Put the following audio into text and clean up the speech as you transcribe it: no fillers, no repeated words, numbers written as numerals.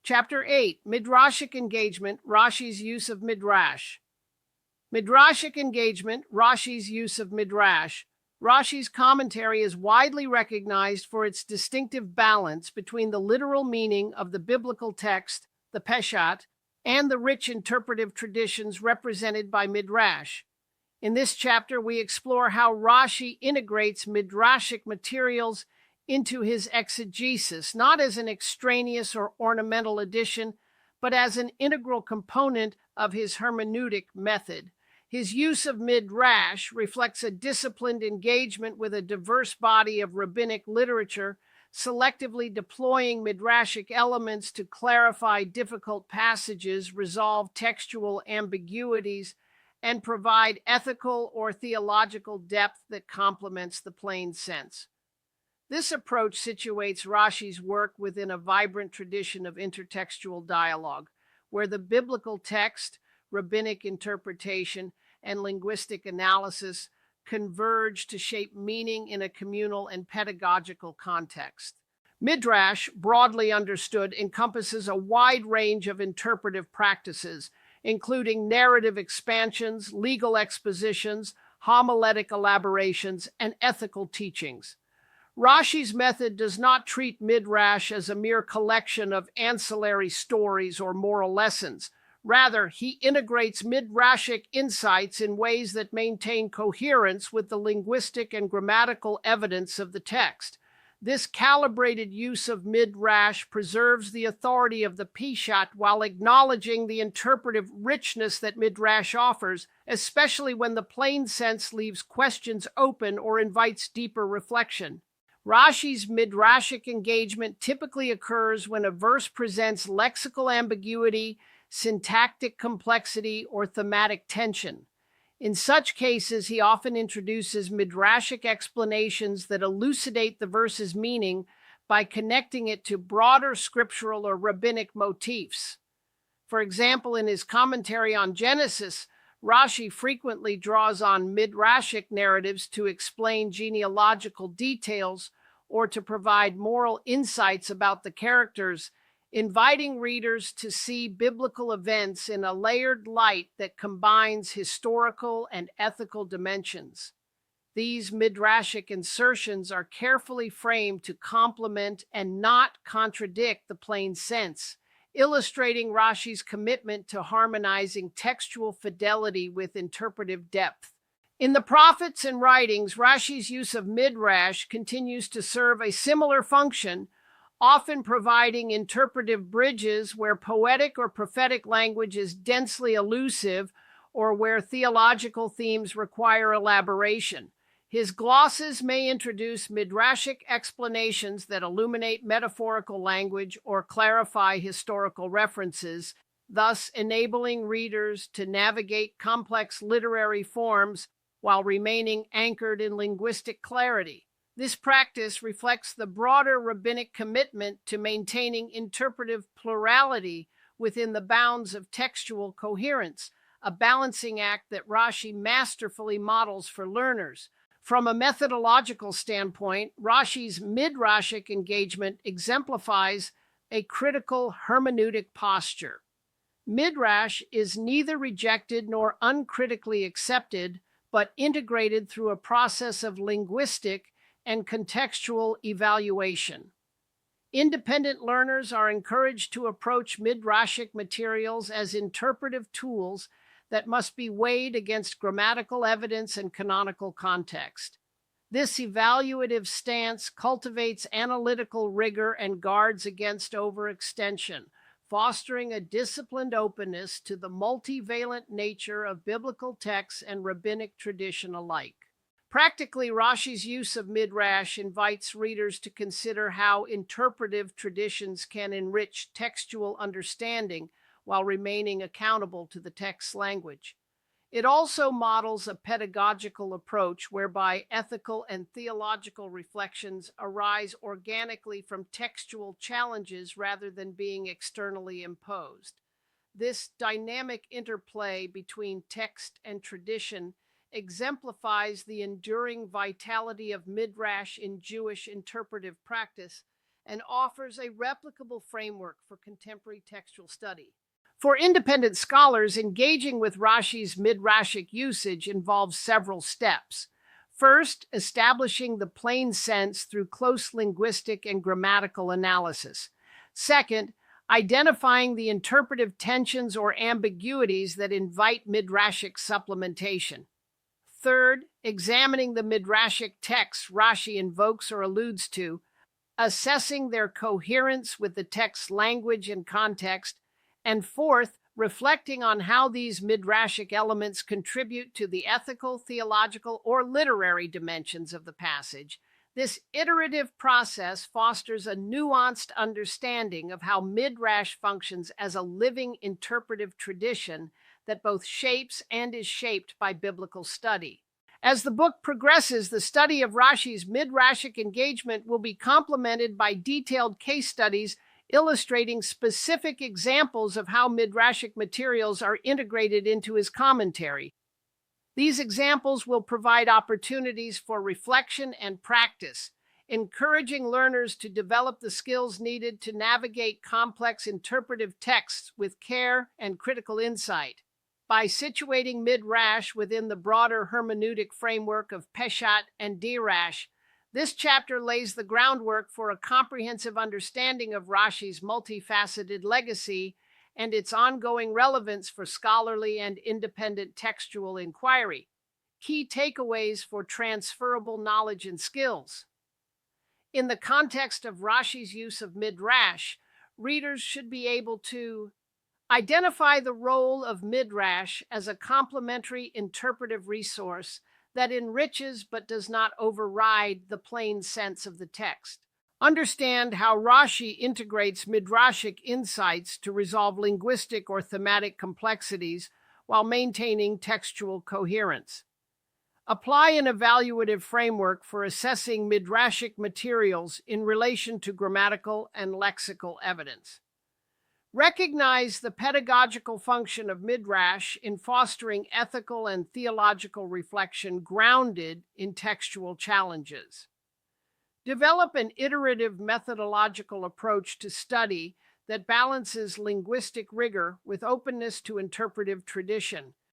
Chapter 8, Midrashic Engagement, Rashi's Use of Midrash. Midrashic Engagement, Rashi's Use of Midrash. Rashi's commentary is widely recognized for its distinctive balance between the literal meaning of the biblical text, the Peshat, and the rich interpretive traditions represented by Midrash. In this chapter, we explore how Rashi integrates Midrashic materials into his exegesis, not as an extraneous or ornamental addition, but as an integral component of his hermeneutic method. His use of Midrash reflects a disciplined engagement with a diverse body of rabbinic literature, selectively deploying Midrashic elements to clarify difficult passages, resolve textual ambiguities, and provide ethical or theological depth that complements the plain sense. This approach situates Rashi's work within a vibrant tradition of intertextual dialogue, where the biblical text, rabbinic interpretation, and linguistic analysis converge to shape meaning in a communal and pedagogical context. Midrash, broadly understood, encompasses a wide range of interpretive practices, including narrative expansions, legal expositions, homiletic elaborations, and ethical teachings. Rashi's method does not treat Midrash as a mere collection of ancillary stories or moral lessons. Rather, he integrates Midrashic insights in ways that maintain coherence with the linguistic and grammatical evidence of the text. This calibrated use of Midrash preserves the authority of the Peshat while acknowledging the interpretive richness that Midrash offers, especially when the plain sense leaves questions open or invites deeper reflection. Rashi's Midrashic engagement typically occurs when a verse presents lexical ambiguity, syntactic complexity, or thematic tension. In such cases, he often introduces Midrashic explanations that elucidate the verse's meaning by connecting it to broader scriptural or rabbinic motifs. For example, in his commentary on Genesis, Rashi frequently draws on Midrashic narratives to explain genealogical details or to provide moral insights about the characters, inviting readers to see biblical events in a layered light that combines historical and ethical dimensions. These Midrashic insertions are carefully framed to complement and not contradict the plain sense, illustrating Rashi's commitment to harmonizing textual fidelity with interpretive depth. In the prophets and writings, Rashi's use of Midrash continues to serve a similar function, often providing interpretive bridges where poetic or prophetic language is densely elusive or where theological themes require elaboration. His glosses may introduce Midrashic explanations that illuminate metaphorical language or clarify historical references, thus enabling readers to navigate complex literary forms while remaining anchored in linguistic clarity. This practice reflects the broader rabbinic commitment to maintaining interpretive plurality within the bounds of textual coherence, a balancing act that Rashi masterfully models for learners. From a methodological standpoint, Rashi's Midrashic engagement exemplifies a critical hermeneutic posture. Midrash is neither rejected nor uncritically accepted, but integrated through a process of linguistic and contextual evaluation. Independent learners are encouraged to approach Midrashic materials as interpretive tools that must be weighed against grammatical evidence and canonical context. This evaluative stance cultivates analytical rigor and guards against overextension, fostering a disciplined openness to the multivalent nature of biblical texts and rabbinic tradition alike. Practically, Rashi's use of Midrash invites readers to consider how interpretive traditions can enrich textual understanding while remaining accountable to the text's language. It also models a pedagogical approach whereby ethical and theological reflections arise organically from textual challenges rather than being externally imposed. This dynamic interplay between text and tradition exemplifies the enduring vitality of Midrash in Jewish interpretive practice and offers a replicable framework for contemporary textual study. For independent scholars, engaging with Rashi's midrashic usage involves several steps. First, establishing the plain sense through close linguistic and grammatical analysis. Second, identifying the interpretive tensions or ambiguities that invite midrashic supplementation. Third, examining the midrashic texts Rashi invokes or alludes to, assessing their coherence with the text's language and context. And fourth, reflecting on how these midrashic elements contribute to the ethical, theological, or literary dimensions of the passage. This iterative process fosters a nuanced understanding of how midrash functions as a living interpretive tradition that both shapes and is shaped by biblical study. As the book progresses, the study of Rashi's midrashic engagement will be complemented by detailed case studies illustrating specific examples of how midrashic materials are integrated into his commentary. These examples will provide opportunities for reflection and practice, encouraging learners to develop the skills needed to navigate complex interpretive texts with care and critical insight. By situating midrash within the broader hermeneutic framework of Peshat and Dirash, this chapter lays the groundwork for a comprehensive understanding of Rashi's multifaceted legacy and its ongoing relevance for scholarly and independent textual inquiry. Key takeaways for transferable knowledge and skills. In the context of Rashi's use of midrash, readers should be able to identify the role of midrash as a complementary interpretive resource that enriches but does not override the plain sense of the text. Understand how Rashi integrates midrashic insights to resolve linguistic or thematic complexities while maintaining textual coherence. Apply an evaluative framework for assessing midrashic materials in relation to grammatical and lexical evidence. Recognize the pedagogical function of midrash in fostering ethical and theological reflection grounded in textual challenges. Develop an iterative methodological approach to study that balances linguistic rigor with openness to interpretive tradition.